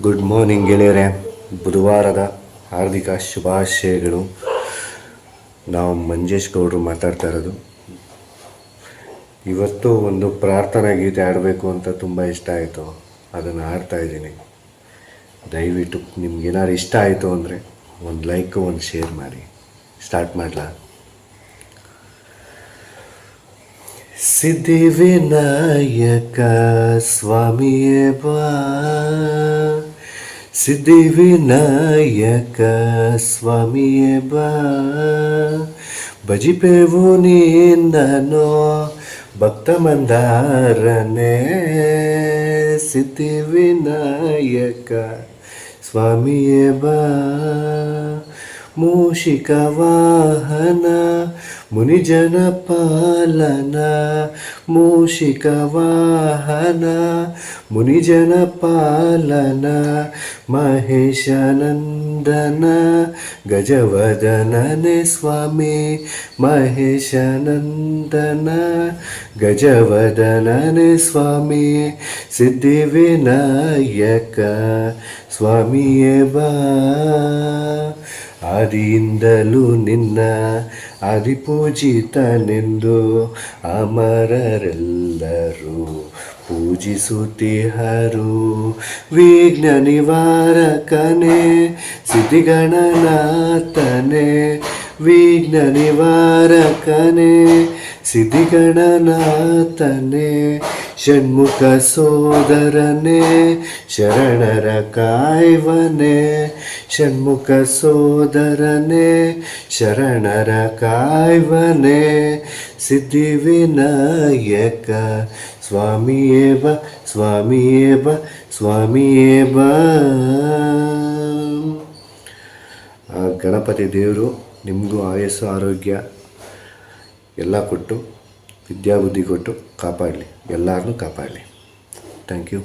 Good morning ಗೆಳೆಯರೆ, ಬುಧವಾರದ ಹಾರ್ದಿಕ ಶುಭಾಶಯಗಳು. ನಾವು ಮಂಜೇಶ್ ಗೌಡರು ಮಾತಾಡ್ತಾ ಇರೋದು. ಇವತ್ತು ಒಂದು ಪ್ರಾರ್ಥನಾ ಗೀತೆ ಆಡಬೇಕು ಅಂತ ತುಂಬ ಇಷ್ಟ ಆಯಿತು, ಅದನ್ನು ಆಡ್ತಾ ಇದ್ದೀನಿ. ದಯವಿಟ್ಟು ನಿಮ್ಗೇನಾದ್ರು ಇಷ್ಟ ಆಯಿತು ಅಂದರೆ ಒಂದು ಲೈಕ್ ಒಂದು ಶೇರ್ ಮಾಡಿ. ಸ್ಟಾರ್ಟ್ ಮಾಡಲಾ? ಸಿದ್ಧಿವಿನಾಯಕ ಸ್ವಾಮಿಯೇ ಬಾ, ಸಿದ್ಧಿವಿನಾಯಕ ಸ್ವಾಮಿಯೇ ಬಾ, ಭಜಿಪೆವು ನಿನ್ನನು ಭಕ್ತ ಮಂದಾರನೇ, ಸಿದ್ಧಿವಿನಾಯಕ ಸ್ವಾಮಿಯೇ ಬಾ, ಮೂಷಿಕ ವಾಹನ ಮುನಿಜನ ಪಾಲನ, ಮೂಷಿಕ ವಾಹನ ಮುನಿಜನ ಪಾಲನ, ಮಹೇಶನಂದನ ಗಜವದನನೇ ಸ್ವಾಮಿ, ಮಹೇಶನಂದನ ಗಜವದನನೇ ಸ್ವಾಮಿ, ಸಿದ್ಧಿವಿನಾಯಕ ಸ್ವಾಮಿಯೇ ಬಾ, ಆದಿಯಿಂದಲೂ ನಿನ್ನ ಆದಿಪೂಜಿತನೆಂದು ಅಮರರೆಲ್ಲರೂ ಪೂಜಿಸುತ್ತಿಹರು, ವಿಘ್ನ ನಿವಾರಕನೇ ಸಿದ್ಧಿಗಣನಾಥನೇ, ವಿಘ್ನ ನಿವಾರಕನೇ ಸಿದ್ಧಿಗಣನಾಥನೇ, ಷಣ್ಮುಖ ಸೋದರನೇ ಶರಣರ ಕಾಯ್ವನೇ, ಷಣ್ಮುಖ ಸೋದರನೇ ಶರಣರ ಕಾಯ್ವನೇ, ಸಿದ್ಧಿವಿನಾಯಕ ಸ್ವಾಮಿಯೇ ಬಾ, ಸ್ವಾಮಿಯೇ ಬಾ, ಸ್ವಾಮಿಯೇ ಬಾ. ಆ ಗಣಪತಿ ದೇವರು ನಿಮಗೂ ಆಯಸ್ಸು ಆರೋಗ್ಯ ಎಲ್ಲ ಕೊಟ್ಟು ವಿದ್ಯಾಬುದ್ಧಿ ಕೊಟ್ಟು ಕಾಪಾಡಲಿ, ಎಲ್ಲರನ್ನೂ ಕಾಪಾಡಲಿ. Thank you.